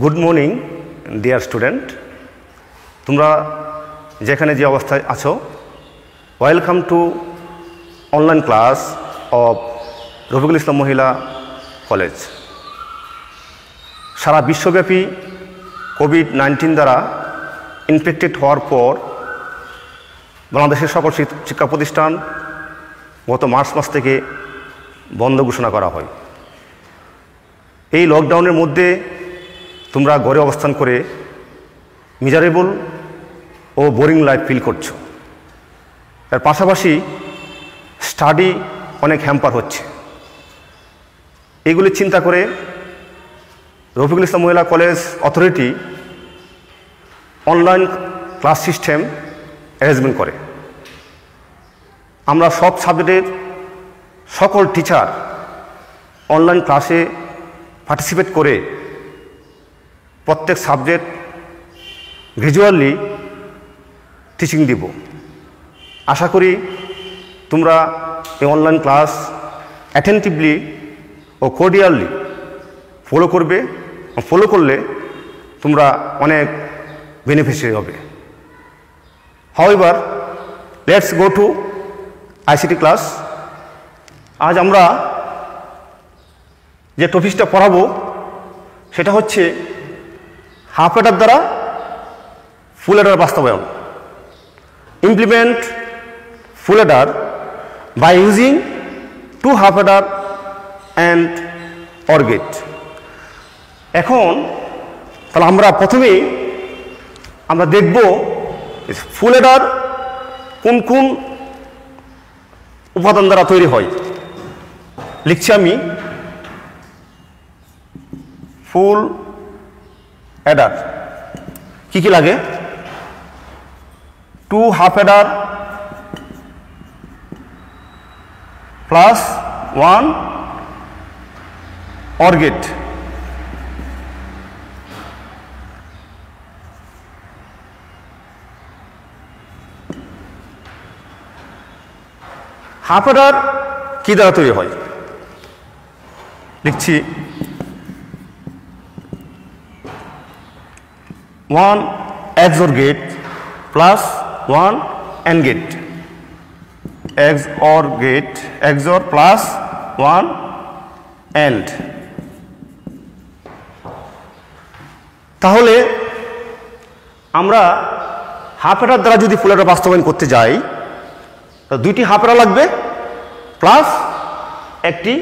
Good morning dear student, তোমরা যেখানে যে অবস্থায় আছো, welcome to online class of Rafiqul Islam Mohila college. সারা বিশ্বব্যাপী কোভিড-19 দ্বারা ইনফেক্টেড হওয়ার পর বাংলাদেশের সকল শিক্ষা প্রতিষ্ঠান গত মার্চ মাস থেকে বন্ধ ঘোষণা করা হয়। এই লকডাউনের মধ্যে তোমরা ঘরে অবস্থান করে মিজারেবল ও বোরিং লাইফ ফিল করছো। এর পাশাপাশি স্টাডি অনেক হ্যাম্পার হচ্ছে। এইগুলি চিন্তা করে Rafiqul Islam Mohila college authority online class system arrangement করে। আমরা সব সাবজেক্টের সকল টিচার অনলাইন ক্লাসে পার্টিসিপেট করে প্রত্যেক সাবজেক্ট গ্র্যাজুয়ালি টিচিং দিব। আশা করি তোমরা এই অনলাইন ক্লাস অ্যাটেন্টিভলি ও কোর্ডিয়ালি ফলো করবে। ফলো করলে তোমরা অনেক বেনিফিশিয়ারি হবে। However, let's go to ICT class. আজ আমরা যে টপিকটা পড়াবো সেটা হচ্ছে হাফ অ্যাডার দ্বারা ফুল অ্যাডার বাস্তবায়ন। Implement full adder by using two half adder and or gate. এখন তাহলে আমরা প্রথমেই আমরা দেখব ফুল অ্যাডার কোন কোন উপাদান দ্বারা তৈরি হয়। লিখছি আমি ফুল অ্যাডার কি কি লাগে। Two half adder plus one or gate. Half adder কি দ্বারা তৈরি হয় লিখছি one XOR gate plus one AND gate. XOR gate, XOR plus one AND। তাহলে আমরা হাফ অ্যাডার দ্বারা যদি ফুল অ্যাডার বাস্তবায়ন করতে যাই, দুইটি হাফ অ্যাডার লাগবে প্লাস একটি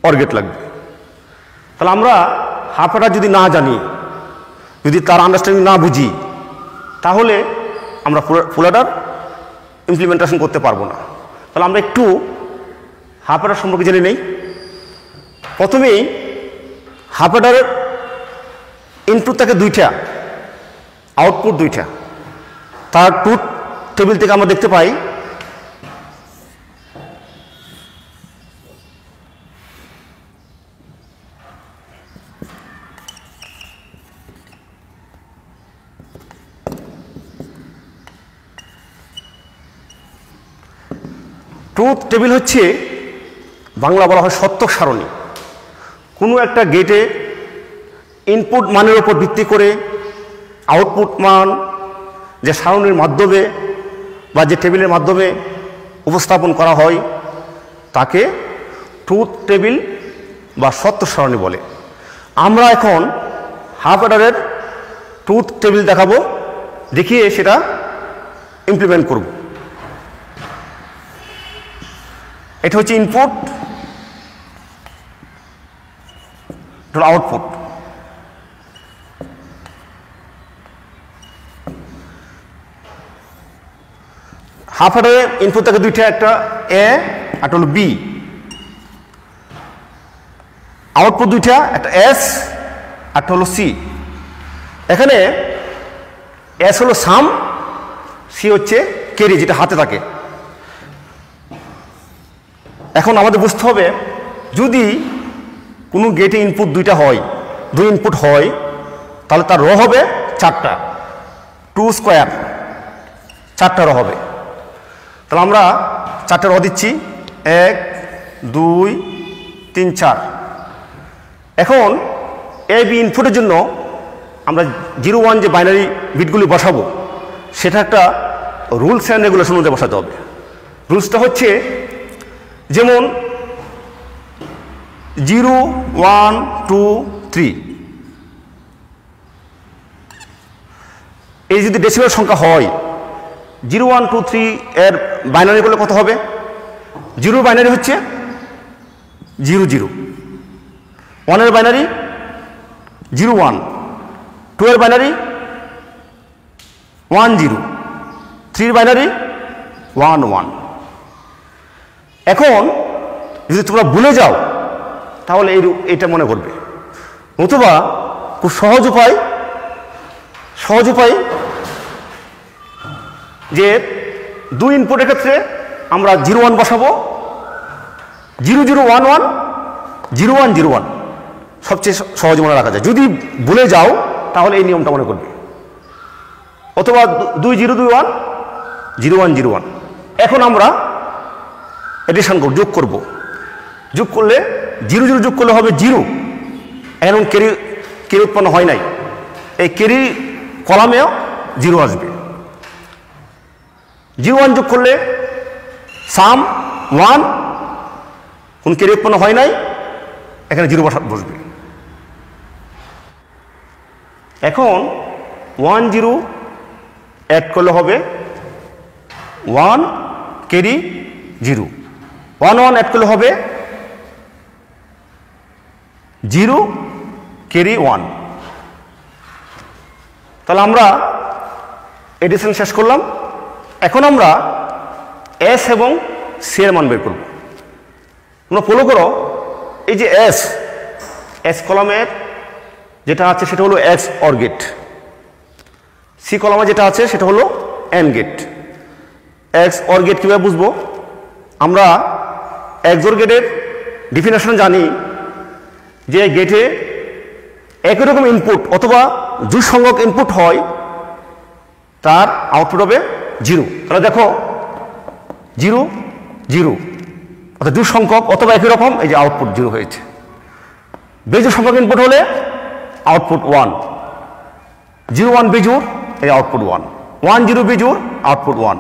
অর গেট লাগবে। তাহলে আমরা হাফ অ্যাডার যদি না জানি, যদি তার আন্ডারস্ট্যান্ডিং না বুঝি, তাহলে আমরা ফুল অ্যাডার ইমপ্লিমেন্টেশন করতে পারবো না। তাহলে আমরা একটু হাফ অ্যাডার সম্পর্কে জেনে নেই। প্রথমেই হাফ অ্যাডারের ইনপুট থাকে দুইটা, আউটপুট দুইটা। তার ট্রুথ টেবিল থেকে আমরা দেখতে পাই ট্রুথ টেবিল হচ্ছে বাংলা বলা হয় সত্য সারণী। কোনো একটা গেটে ইনপুট মানের উপর ভিত্তি করে আউটপুট মান যে সারণীর মাধ্যমে বা যে টেবিলের মাধ্যমে উপস্থাপন করা হয় তাকে ট্রুথ টেবিল বা সত্য সারণী বলে। আমরা এখন হাফ অ্যাডারের ট্রুথ টেবিল দেখাবো, দেখিয়ে সেটা ইমপ্লিমেন্ট করব। এটা হচ্ছে ইনপুট, আউটপুট। হাফ অ্যাডারে ইনপুট থাকে দুইটা, একটা এ একটা হলো বি। আউটপুট দুইটা, একটা এস একটা হলো সি। এখানে এস হলো সাম, সি হচ্ছে ক্যারি, যেটা হাতে থাকে। এখন আমাদের বুঝতে হবে, যদি কোনো গেটে ইনপুট দুইটা হয়, দুই ইনপুট হয়, তাহলে তার র হবে চারটা, 2 স্কোয়ার, চারটা র হবে। তাহলে আমরা চারটা র দিচ্ছি, 1 2 3 4। এখন এ বি ইনপুটের জন্য আমরা 0 1 যে বাইনারি বিটগুলি বসাবো সেটা একটা রুলস অ্যান্ড রেগুলেশন মধ্যে বসাতে হবে। রুলসটা হচ্ছে যেমন 0 1 2 3 এই যদি ডেসিমেল সংখ্যা হয় 0 1 2 3 এর বাইনারি করলে কত হবে? 0 বাইনারি হচ্ছে 0 0, 1 এর বাইনারি 0 1, 2 এর বাইনারি 1 0, 3 এর বাইনারি 1 1। এখন যদি তোমরা ভুলে যাও তাহলে এটা মনে করবে, অথবা খুব সহজ উপায় যে 2 ইনপুটের ক্ষেত্রে আমরা 0 1 বসাবো, 0 0 1 1, 0 1 0 1 সবচেয়ে সহজ মনে রাখা যায়। যদি ভুলে যাও তাহলে এই নিয়মটা মনে করবে, অথবা 2 0 2 1, 0 1 0 1। এখন আমরা এডিশন যোগ করব, যোগ করলে 0 0 যোগ করলে হবে 0। এখন ক্যারি উৎপন্ন হয় নাই, এই ক্যারি কলামেও 0 আসবে। 0 1 যোগ করলে সাম 1, কোন ক্যারি উৎপন্ন হয় নাই, এখানে 0 বসবে। এখন 1 0 অ্যাড করলে হবে 1 ক্যারি 0, 1 1 অ্যাড করলে হবে 0 ক্যারি 1। তাহলে আমরা এডিশন শেষ করলাম। এখন আমরা এস এবং সি এর মান বের করব। তোমরা ফলো করো, এই যে এস কলামের যেটা আছে সেটা হলো এক্স অর গেট, সি কলামে যেটা আছে সেটা হলো and gate. XOR gate কীভাবে বুঝবো? আমরা এক্স অর গেটের ডিফিনেশন জানি যে গেটে একই রকম ইনপুট অথবা জোড় সংখ্যক ইনপুট হয়, তার আউটপুট হবে 0। তাহলে দেখো 0 0 অর্থাৎ জোড় সংখ্যক অথবা একই রকম, এই যে আউটপুট 0 হয়েছে। বেজোড় সংখ্যক ইনপুট হলে আউটপুট 1, 0 1 বেজোড়, এই আউটপুট 1, 1 0 বেজোড়, আউটপুট 1,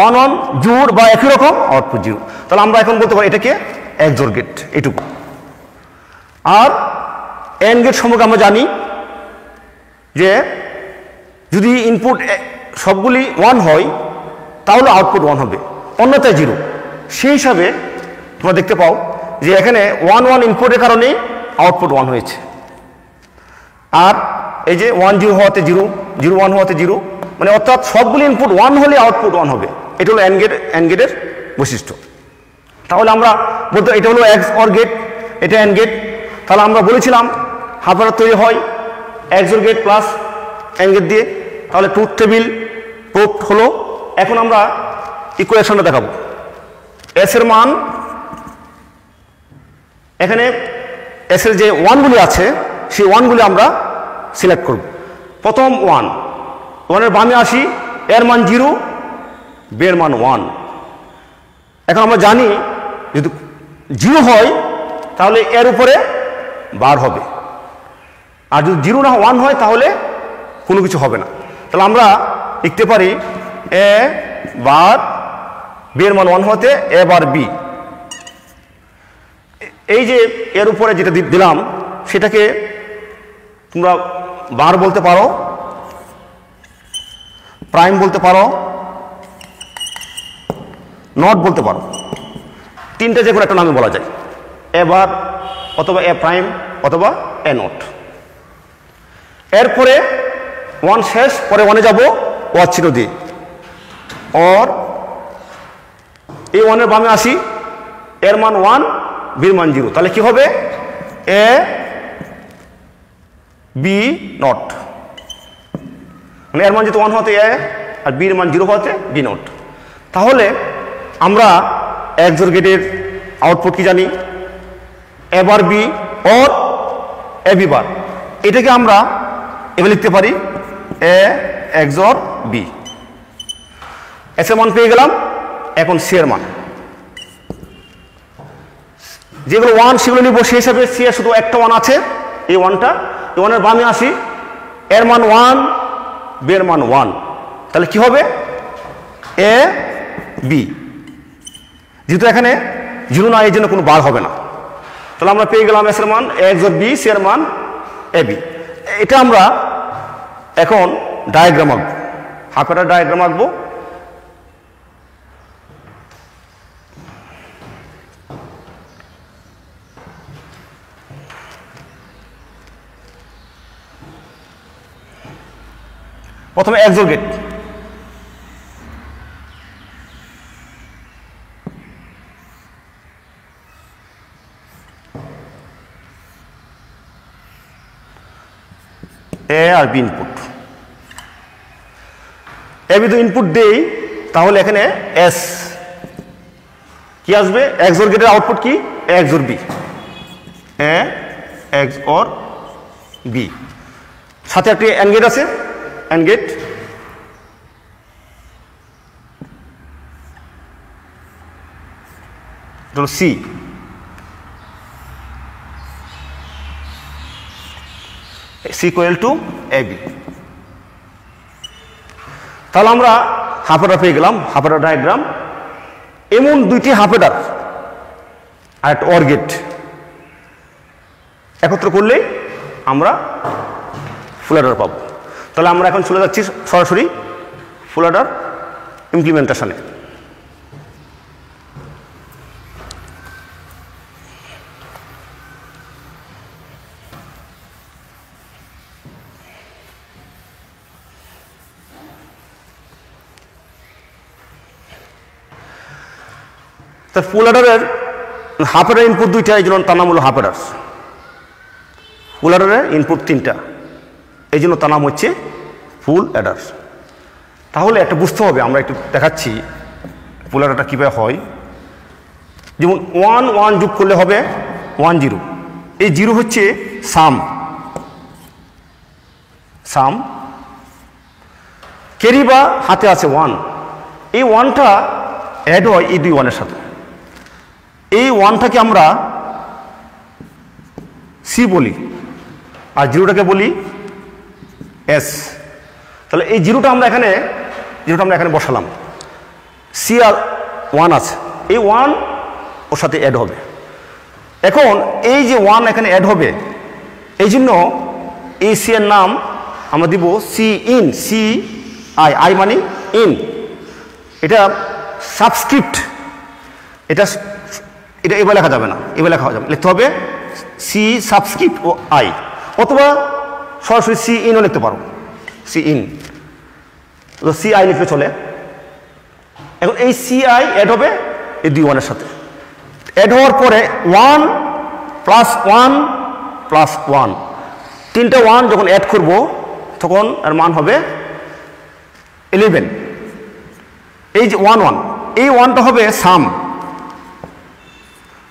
1 1 জোড় বা একই রকম, আউটপুট 0। তাহলে আমরা এখন বলতে পারি এটাকে XOR গেট, এটুকু। আর এন্ড গেট সম্পর্কে আমরা জানি যে যদি ইনপুট সবগুলি 1 হয় তাহলে আউটপুট 1 হবে, অন্যথায় 0। সেই হিসাবে তোমরা দেখতে পাও যে এখানে 1 1 ইনপুটের কারণে আউটপুট 1 হয়েছে। আর এই যে 1 0 হওয়াতে 0, 0 1 হওয়াতে 0, মানে অর্থাৎ সবগুলি ইনপুট 1 হলে আউটপুট 1 হবে। এটা হলো এন্ড গেটের বৈশিষ্ট্য। তাহলে আমরা বলতে এটা হলো XOR গেট, এটা এন্ড গেট। তাহলে আমরা বলেছিলাম হাফ অ্যাডার তৈরি হয় XOR gate plus and gate দিয়ে। তাহলে ট্রুথ টেবিল প্রুফড হলো। এখন আমরা ইকুয়েশনটা দেখাবো। এস এর মান, এখানে এস এর যে 1গুলি আছে সেই 1গুলি আমরা সিলেক্ট করব। প্রথম 1 এর বামে আসি, এর মান 0, বি এর মান 1। এখন আমরা জানি যদি 0 হয় তাহলে এর উপরে বার হবে, আর যদি 0 না 1 হয় তাহলে কোনো কিছু হবে না। তাহলে আমরা লিখতে পারি এ বার বি এর মান 1 হতে এ বার বি। এই যে এর উপরে যেটা দিলাম সেটাকে তোমরা বার বলতে পারো, প্রাইম বলতে পারো, নট বলতে পারো, তিনটা যে কোনো একটা নামে বলা যায়, এ বার অথবা এ প্রাইম অথবা এ নট। এরপরে 1 শেষ, পরে 1 এ যাবো ওয়ার চিহ্ন দিয়ে, অর এই 1 এর বামে আসি, এর মান 1, বির মান 0। তাহলে কি হবে এ বি নট, মানে এর মান যেহেতু 1 হতে এ আর বির মান 0 হতে বি নট। তাহলে আমরা XOR গেটের আউটপুট কি জানি, A bar B or A B bar. এটাকে আমরা এভাবে লিখতে পারি এ XOR বি। এস এর মান পেয়ে গেলাম। এখন সি এর মান, যেগুলো 1 সেগুলো নিব, সেই হিসাবে সি এর শুধু একটা 1 আছে, এই 1টা। এই 1 এর বামে আসি, এর মান 1, বি এর মান 1, তাহলে কি হবে এ বি, যেহেতু এখানে 0 না, এই জন্য কোনো বার হবে না। তাহলে আমরা পেয়ে গেলাম এস এর মান এ XOR বি, সি এর মান এ বি। এটা আমরা এখন ডায়াগ্রাম আঁকবো, হাফ অ্যাডার ডায়াগ্রাম আঁকবো। প্রথমে XOR gate, A R B input, A B তো ইনপুট দেই, তাহলে এখানে এস কি আসবে, XOR গেটের আউটপুট কি A XOR B, A XOR B, সাথে একটি অ্যান্ড গেট আছে, and gate, C, C equal to A B. তাহলে আমরা হাফ অ্যাডার পেয়ে গেলাম, হাফ অ্যাডার ডায়াগ্রাম। এমন দুইটি হাফ অ্যাডার আর একটা অর গেট একত্র করলেই আমরা ফুল অ্যাডার পাবো। তাহলে আমরা এখন চলে যাচ্ছি সরাসরি ফুল অ্যাডার ইমপ্লিমেন্টেশনে। তা ফুল অ্যাডারের হাফ অ্যাডার ইনপুট দুইটা, এই জন্য তার নাম হলো হাফ অ্যাডার। ফুল অ্যাডারের ইনপুট 3টা, এই জন্য তার নাম হচ্ছে ফুল অ্যাডার। তাহলে একটা বুঝতে হবে, আমরা একটু দেখাচ্ছি ফুল অ্যাডারটা কীভাবে হয়। যেমন 1 1 যোগ করলে হবে 1 0, এই 0 হচ্ছে সাম, সাম ক্যারি বা হাতে আছে 1, এই 1টা অ্যাড হয় এই 2 1-এর সাথে, এই 1টাকে আমরা সি বলি আর 0টাকে বলি এস। তাহলে এই 0টা আমরা এখানে বসালাম, সি আর 1 আছে, এই 1 ওর সাথে অ্যাড হবে। এখন এই যে 1 এখানে অ্যাড হবে, এই জন্য এই সি এর নাম আমরা দিব C in, C I, I মানে ইন, এটা সাবস্ক্রিপ্ট, এটা এবার লেখা যাবে না, এবার লেখা যাবে, লিখতে হবে সি সাবস্ক্রিপ্ট ও আই, অথবা সরাসরি সি ইনও লিখতে পারো, সি ইন, সি আই লিখতে চলে। এখন এই সি আই অ্যাড হবে এই 2 1-এর সাথে, অ্যাড হওয়ার পরে 1 প্লাস 1 প্লাস 1, 3টা 1 যখন অ্যাড করব তখন এর মান হবে 11। এই যে 1 1, এই 1টা হবে সাম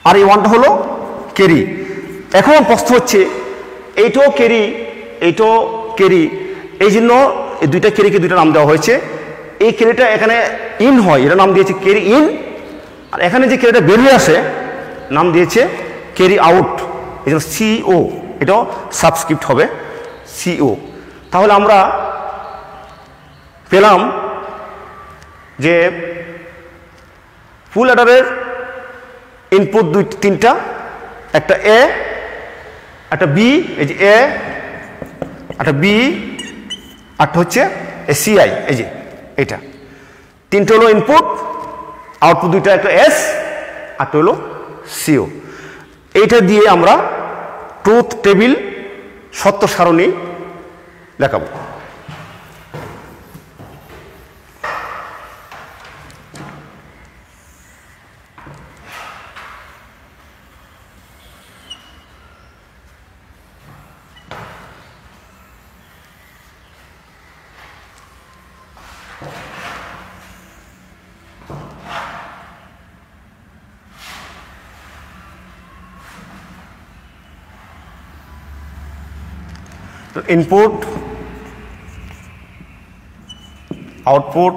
আর এই 1টা হলো ক্যারি। এখন প্রশ্ন হচ্ছে এইটাও ক্যারি, এইটাও ক্যারি, এই জন্য এই দুইটা ক্যারিকে দুইটা নাম দেওয়া হয়েছে। এই ক্যারিটা এখানে ইন হয়, এটা নাম দিয়েছে ক্যারি ইন, আর এখানে যে ক্যারিটা বেরিয়ে আসে নাম দিয়েছে ক্যারি আউট, এই জন্য সিও, এটাও সাবস্ক্রিপ্ট হবে সিও। তাহলে আমরা পেলাম যে ফুল অ্যাডারের ইনপুট 3টা, একটা এ, একটা বি, এই যে এ, একটা বি, একটা হচ্ছে সিআই, এই যে এটা 3টে হলো ইনপুট, আউটপুট 2টা, একটা এস, একটা হলো সিও। এইটা দিয়ে আমরা ট্রুথ টেবিল, সত্য সারণী দেখাবো। তো ইনপুট, আউটপুট,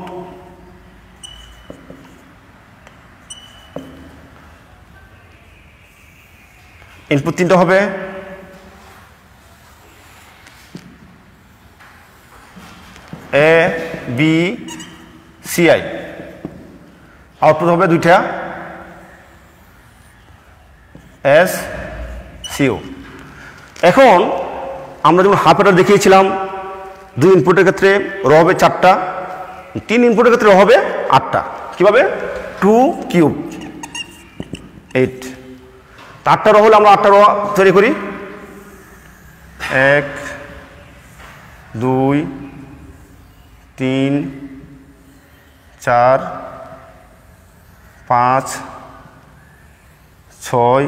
ইনপুট 3টা হবে, এ বি সি আই, আউটপুট হবে দুইটা এস সিও। এখন আমরা যেমন হাফ অ্যাডার দেখিয়েছিলাম, 2 ইনপুটের ক্ষেত্রে র হবে 4টা, 3 ইনপুটের ক্ষেত্রে র হবে 8টা। কীভাবে? 2 কিউব 8, 8টা র হলে আমরা 8টা র তৈরি করি। 1 2 3 4 5 6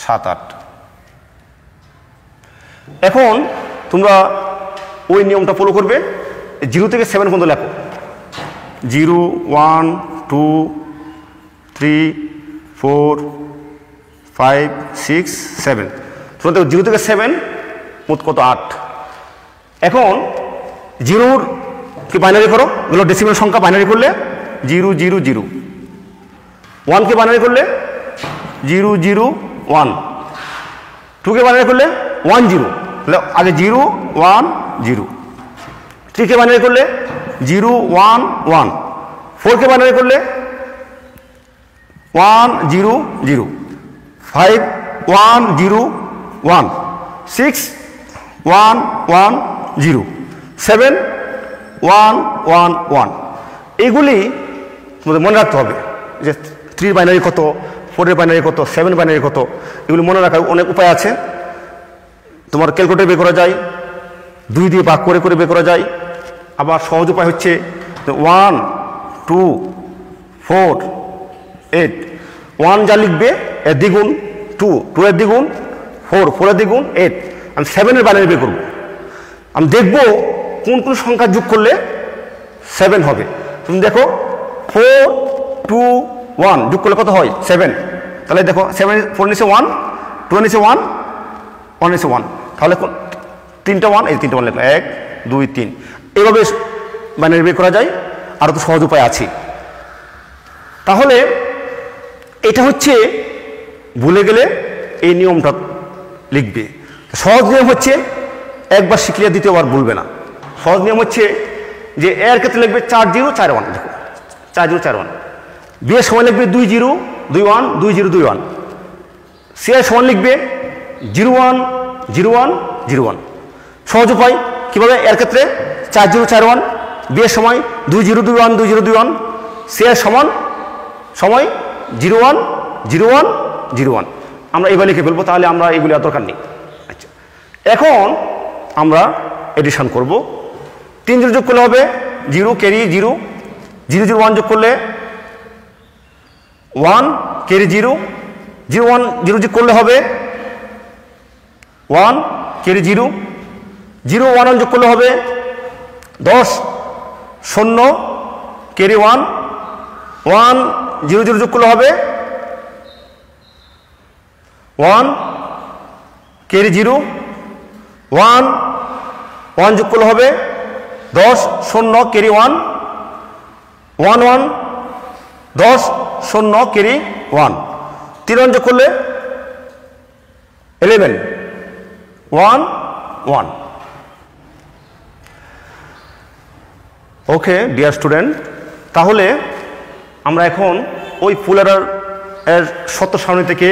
7 8। এখন তোমরা ওই নিয়মটা ফলো করবে, 0 থেকে 7 পর্যন্ত লেখো। 0 1 2 3 4 5 6 7। তোমরা দেখো 0 থেকে 7 মোট কত? 8। এখন 0 কে বাইনারি করো, এগুলো ডেসিমেল সংখ্যা, বাইনারি করলে 0 0 0। 1 কে বাইনারি করলে 0 0 1। 2 কে বাইনারি করলে 1 0, তাহলে আগে 0 1 0। 3 কে বাইনারি করলে 0 1 1। 4 কে বাইনারি করলে 1 0 0। 5 1 0 1। 6 1 1 0। 7 1 1 1। এইগুলি তোমাদের মনে রাখতে হবে যে 3 বাইনারি কত, 4 বাইনারি কত, 7 বাইনারি কত, এগুলি মনে রাখার অনেক উপায় আছে। তোমার ক্যালকুলেটর বের করা যায়, 2 দিয়ে ভাগ করে করে বের করা যায়। আবার সহজ উপায় হচ্ছে 1 2 4 8। 1 যা লিখবে এর দ্বিগুণ 2, 2 এর দ্বিগুণ 4, 4 এর দ্বিগুণ 8। আমি 7 এর বাইনারি বের করবো। আমি দেখবো কোন কোন সংখ্যা যোগ করলে 7 হবে। তুমি দেখো 4 2 1 যোগ করলে কত হয়? 7। তাহলে দেখো 7 4 নিচে 1, 2 নিচে 1, 1 নিচে 1, তাহলে 3টা 1, এই 3টা 1 লিখলাম, 1 2 3। এইভাবে বাইনারি বের করা যায়। আরও তো সহজ উপায় আছে। তাহলে এটা হচ্ছে, ভুলে গেলে এই নিয়মটা লিখবে। সহজ নিয়ম হচ্ছে একবার শিখলে দ্বিতীয়বার ভুলবে না। সহজ নিয়ম হচ্ছে যে এর ক্ষেত্রে লিখবে 4 0 4 1। দেখো 4 0 4 1। বি এর সময় লিখবে 2 0 2 1 2 0 2 1। সি এর সময় লিখবে 0 1 0 1 0 1। সহজ উপায় কীভাবে? এর ক্ষেত্রে 4 0 4 1। বি এর সময় 2 0 2 1 2 0 2 1। সি এর সময় 0 1 0 1 0 1। আমরা এবার লিখে ফেলবো, তাহলে আমরা এগুলি আর দরকার নেই। আচ্ছা, এখন আমরা এডিশন করব। 3 0 যোগ করলে হবে 0 ক্যারি 0। 0 0 1 যোগ করলে 1 ক্যারি 0। 0 1 0 যোগ করলে হবে 1 ক্যারি 0। 0 1 1 যোগ করলে হবে 10 0 ক্যারি 1। 1 0 0 যোগ করলে হবে 1 ক্যারি 0। 1 1 যোগ করলে হবে 10 0 ক্যারি 1। 1 1 10 0 ক্যারি 1। 3 1 যোগ করলে 11 1 1। ওকে ডিয়ার স্টুডেন্ট, তাহলে আমরা এখন ওই ফুল অ্যাডার এর সত্য সারণী থেকে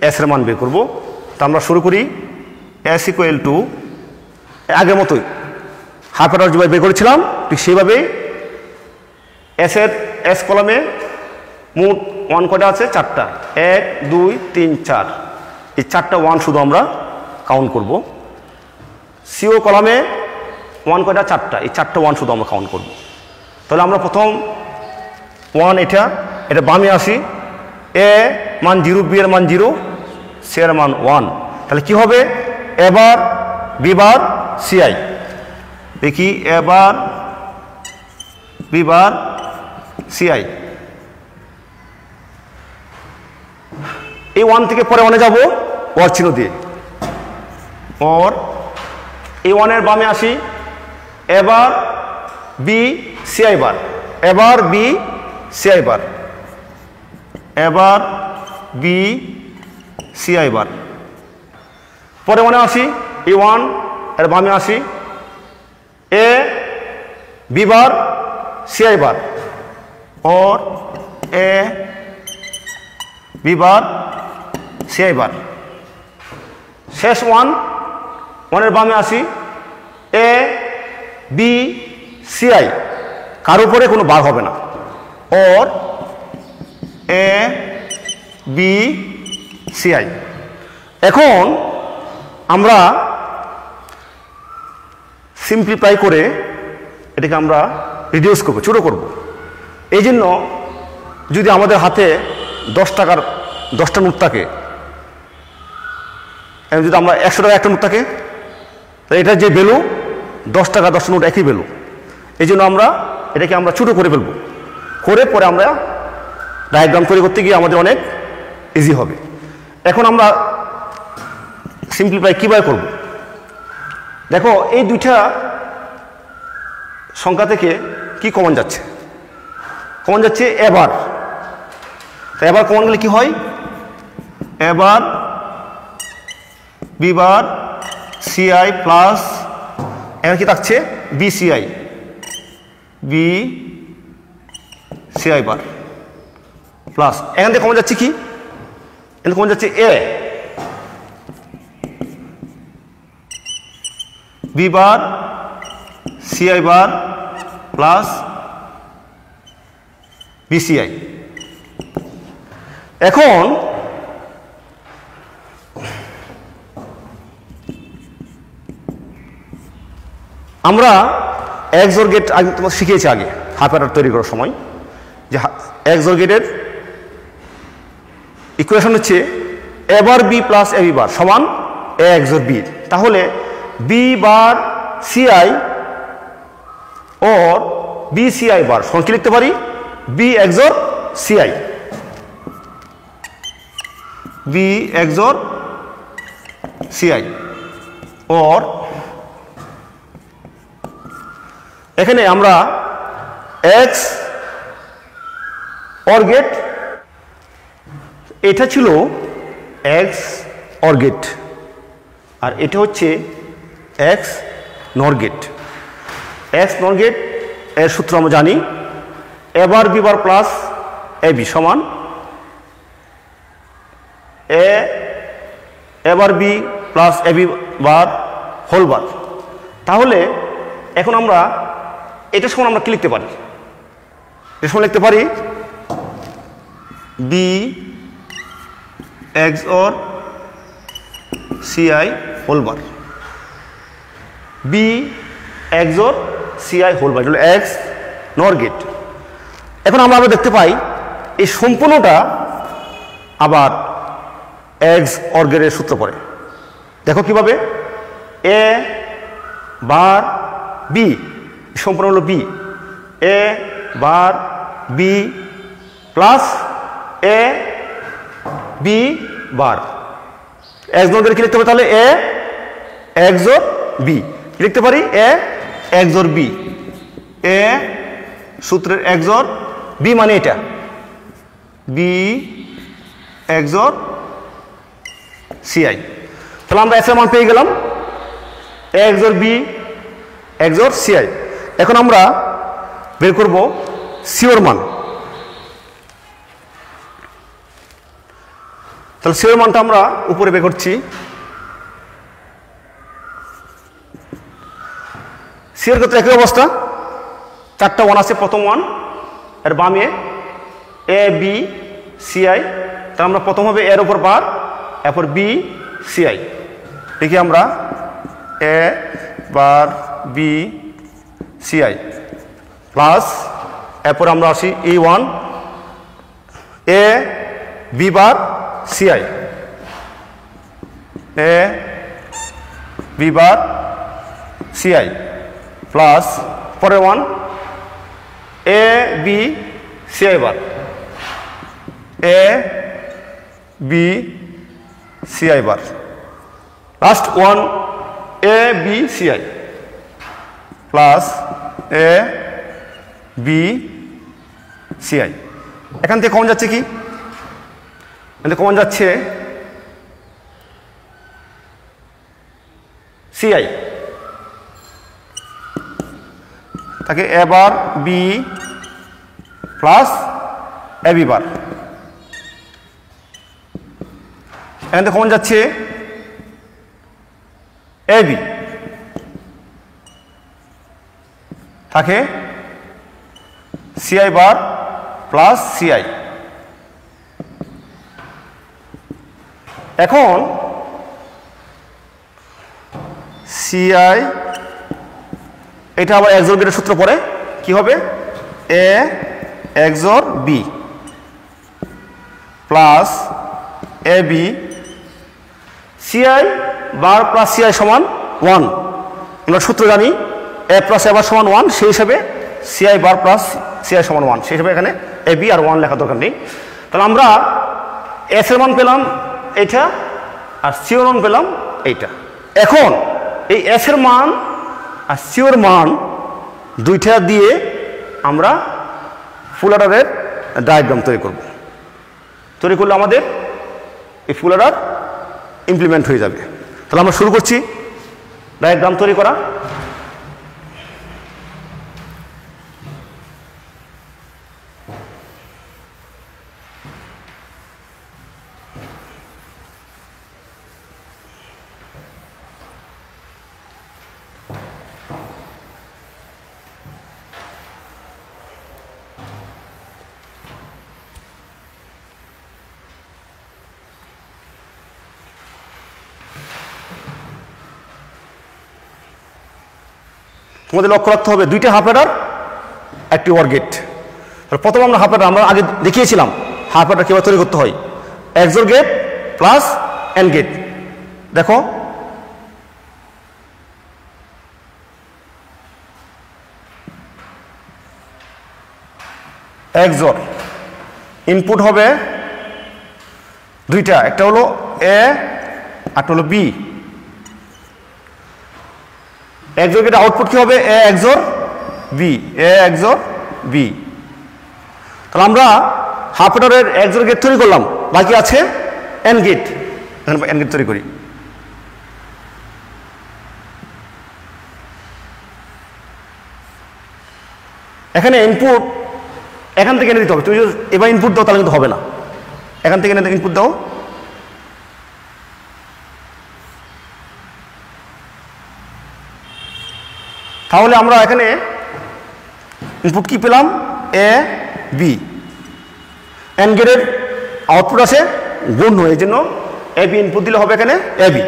এস এর মান বের করব। তা আমরা শুরু করি। এস ইকুয়াল টু আগের মতোই হাফ অ্যাডার যেভাবে বের করেছিলাম ঠিক সেইভাবেই এস কলামে মোট 1 কয়টা আছে? 4টা। 1 2 3 4। এই 4টা 1 শুধু আমরা কাউন্ট করব। সিও কলামে 1 কয়টা? 4টা। এই 4টা 1 শুধু আমরা কাউন্ট করব। তাহলে আমরা প্রথম 1 এটা বামে আসি। এ মান 0, বি এর মান 0, সি এর মান 1। তাহলে কি হবে? এবার বি বার সি আই। দেখি এবার বি বার সি আই। এই 1 থেকে পরে 1 এ যাব ওর চিহ্ন দিয়ে। ওর এই 1 এর বামে আসি। এবার বি সি আই বার। এবার বি সি আই বার। এবার বি সি আই বার। পরে 1 এ আসি। এই 1 এর বামে আসি। बी बार सी आई बार और A B bar C I बार शेष ওয়ানের বামে আসি এ বি সি আই কার উপরে কোনো বার হবে না और এ বি সি আই এখন আমরা সিম্পলিফাই করে এটাকে আমরা রিডিউস করব ছোট করব এই জন্য যদি আমাদের হাতে 10 টাকার 10টা নোট থাকে যদি আমরা 100 টাকা একটা নোট থাকে তো এটা যে ভ্যালু 10 টাকা 10 নোট একই ভ্যালু এই জন্য আমরা এটাকে আমরা ছোট করে ফেলব করে পরে আমরা ডায়াগ্রাম তৈরি করতে গিয়ে আমাদের অনেক ইজি হবে এখন আমরা সিম্পলিফাই কিভাবে করব দেখো এই দুইটা সংখ্যা থেকে কি কমন যাচ্ছে এবার তো এবার কমন গেলে কি হয় এবার B bar C I plus এখানে কি থাকছে B C I bar plus এখান থেকে কমন যাচ্ছে কি এখানে কমন যাচ্ছে A B bar C I bar plus B C I এখন আমরা এক্সঅর গেট আগে তোমার শিখিয়েছি আগে হাফ অ্যাডার তৈরি করার সময় যে এক্সঅর গেটের ইকুয়েশন হচ্ছে A bar B plus A B bar সমান এ এক্সঅর বি তাহলে বি বার সি আই और बी सी आई बार সমান কি লিখতে পারি B XOR C I B XOR C I और এখানে আমরা এক্স অর গেট এটা ছিল এক্স অর গেট আর এটা হচ্ছে এক্স নর গেট এক্স নর গেট এর সূত্র আমরা জানি A bar B bar plus A B সমান এ bar B plus A B bar whole বার তাহলে এখন আমরা এটা সমান আমরা কি লিখতে পারি এটা সমান লিখতে পারি B XOR C I whole bar B XOR C I whole bar হলো এক্স নর গেট এখন আমরা আবার দেখতে পাই এই সম্পূর্ণটা আবার এক্স অর গেটের সূত্র পড়ে দেখো কিভাবে এ বার বি সম্পূর্ণ হলো B A bar B plus A B bar x নর গেট কি লিখতে হবে তাহলে এ এক্স অর বি কি লিখতে পারি A XOR B A সূত্রের এক্স অর বি মানে এটা B XOR C I তাহলে আমরা এস এর মান পেয়ে গেলাম XOR B XOR C I এখন আমরা বের করব সি এর মান তাহলে সি এর মানটা আমরা উপরে বের করছি সি এর ক্ষেত্রে একই অবস্থা চারটা ওয়ান আছে প্রথম ওয়ান এর বামে এ বি সি আই তাহলে আমরা প্রথম হবে এর উপর বার এরপর বি সি আই দেখি আমরা A bar B C I plus এরপর আমরা আসি ই one A B bar C I A B bar C I plus পরের one A B C I bar A B C I bar last one A B C I plus A B C I এখান থেকে common যাচ্ছে কি এখান common যাচ্ছে C I থাকে এ bar B plus A B বার। এখান থেকে common যাচ্ছে এ বি, থাকে সিআই বার প্লাস সিআই। এখন সিআই এটা আবার এক্সর গেটের সূত্র পড়ে কি হবে, এ XOR B plus A B CI bar plus CI সমান 1। আমরা সূত্র জানি এ প্লাস এ বার সমান 1, সেই হিসাবে সিআই বার প্লাস সিআই সমান 1, সেই হিসাবে এখানে এ বি আর 1 লেখা দরকার নেই। তাহলে আমরা এস এর মান পেলাম এইটা আর সি এর মান পেলাম এইটা। এখন এই এস এর মান আর সি এর মান দুইটা দিয়ে আমরা ফুল অ্যাডারের ডায়াগ্রাম তৈরি করব। তৈরি করলে আমাদের এই ফুল অ্যাডার ইমপ্লিমেন্ট হয়ে যাবে। তাহলে আমরা শুরু করছি ডায়াগ্রাম তৈরি করা। তোমাদের লক্ষ্য রাখতে হবে দুইটা হাফ অ্যাডার একটি ওয়ার গেট। প্রথম আমরা হাফ অ্যাডার আমরা আগে দেখিয়েছিলাম হাফ অ্যাডার কীভাবে তৈরি করতে হয়, XOR gate plus and gate. দেখো এক্সর ইনপুট হবে দুইটা, একটা হলো এ আর হলো বি। এক্সর গেটের আউটপুট কি হবে, এ এক্সর বি, এ এক্সর বি। তাহলে আমরা হাফ অ্যাডারের এক্সর গেট তৈরি করলাম, বাকি আছে এন্ড গেট। এখানে এন্ড গেট তৈরি করি। এখানে ইনপুট এখান থেকে এনে দিতে হবে। তুমি যদি এবার ইনপুট দাও তাহলে কিন্তু হবে না, এখান থেকে এনে ইনপুট দাও। তাহলে আমরা এখানে ইনপুট কি পেলাম, এ বি। এন্ড গেটের আউটপুট আছে গুণ হয়ে, এই জন্য এ বি ইনপুট দিলে হবে এখানে এ বি।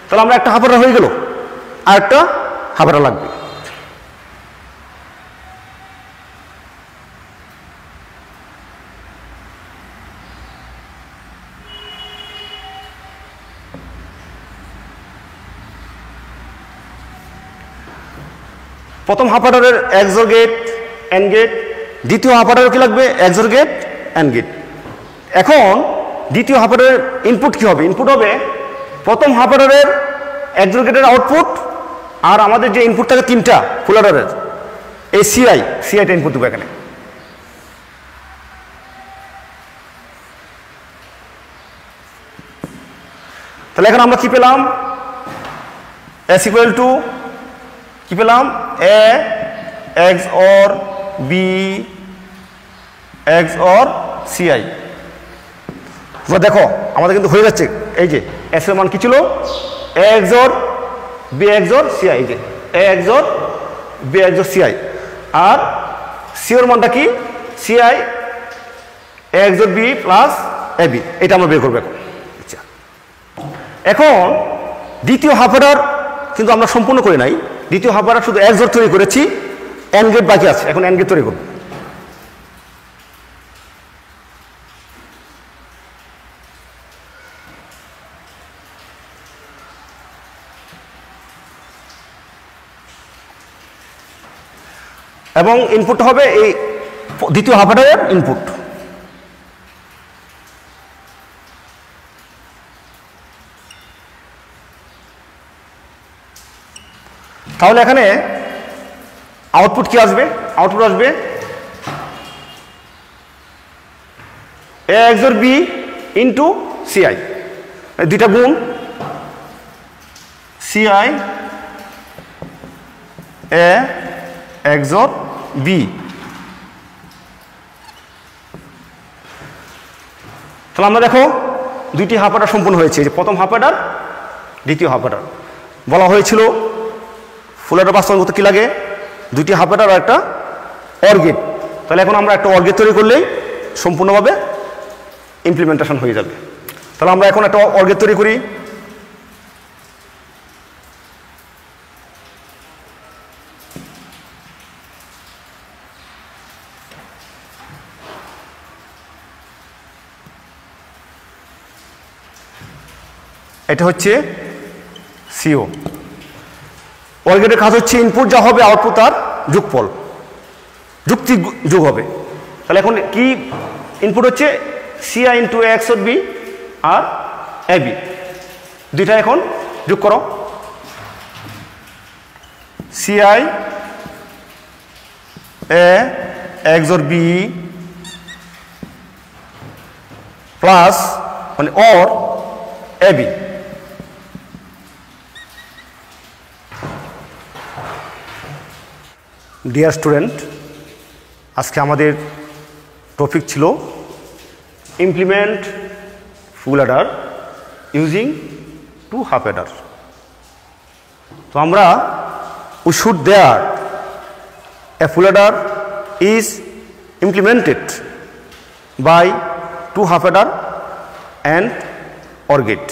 তাহলে আমরা একটা হাফ অ্যাডার হয়ে গেল, আর একটা হাফ অ্যাডার লাগবে। প্রথম হাফ অ্যাডারের এক্সর গেট এন্ড গেট, দ্বিতীয় হাফ অ্যাডারের কি লাগবে, এক্সর গেট এন্ড গেট। এখন দ্বিতীয় হাফ অ্যাডারের ইনপুট কি হবে, ইনপুট হবে প্রথম হাফ অ্যাডারের এক্সর গেটের আউটপুট আর আমাদের যে ইনপুট থাকে তিনটা ফুল অ্যাডারের, এই সিআইটা ইনপুট দেবো এখানে। তাহলে এখন আমরা কি পেলাম, এস ইকুয়াল টু কি পেলাম, A XOR B XOR CI. দেখো আমাদের কিন্তু হয়ে যাচ্ছে, এই যে এস এর মান কি ছিল, A XOR B XOR CI, এই যে A XOR B XOR CI. আর সি এর মানটা কি, CI A XOR B plus A B, এটা আমরা বের করবো এখন। আচ্ছা, এখন দ্বিতীয় হাফ অ্যাডার কিন্তু আমরা সম্পূর্ণ করে নাই, দ্বিতীয় হাফ অ্যাডার শুধু এক্সর তৈরি করেছি, এন্ড গেট বাকি আছে, এখন এন্ড গেট তৈরি করব। এবং ইনপুটটা হবে এই দ্বিতীয় হাফ অ্যাডারের ইনপুট। তাহলে এখানে আউটপুট কি আসবে, আউটপুট আসবে এ এক্সর বি ইন্টু সিআই, দুইটা গুণ সিআই এ XOR B। তাহলে আমরা দেখো দুইটি হাফ অ্যাডার সম্পূর্ণ হয়েছে, যে প্রথম হাফ অ্যাডার, দ্বিতীয় হাফ অ্যাডার। বলা হয়েছিল ফুল অ্যাডার বাস্তবায়ন করতে কী লাগে? দুইটি হাফ অ্যাডার আর একটা অর গেট। তাহলে এখন আমরা একটা অর গেট তৈরি করলেই সম্পূর্ণভাবে ইমপ্লিমেন্টেশন হয়ে যাবে। তাহলে আমরা এখন একটা অর গেট তৈরি করি। এটা হচ্ছে সিও। অর গেটের কাজ হচ্ছে ইনপুট যা হবে আউটপুট তার যোগফল, যুক্তি যোগ হবে। তাহলে এখন কি ইনপুট হচ্ছে সিআই ইন্টু XOR B আর AB, দুইটা এখন যোগ করো। CI A XOR B plus মানে অর AB। ডিয়ার স্টুডেন্ট, আজকে আমাদের টপিক ছিল implement full adder using two half adder. তো আমরা we should there a full adder is implemented by two half adder and or gate.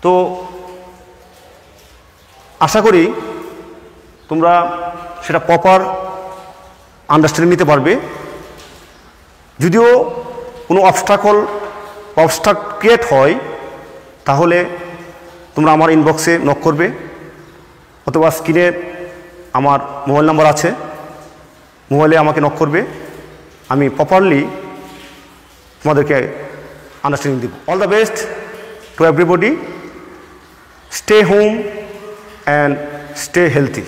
তো আশা করি তোমরা সেটা প্রপার আন্ডারস্ট্যান্ডিং নিতে পারবে। যদিও কোনো অবস্ট্রাকল ক্রিয়েট হয় তাহলে তোমরা আমার ইনবক্সে নক করবে, অথবা স্ক্রিনে আমার মোবাইল নাম্বার আছে, মোবাইলে আমাকে নক করবে, আমি প্রপারলি তোমাদেরকে আন্ডারস্ট্যান্ডিং দেব। All the best to everybody, stay home and stay healthy.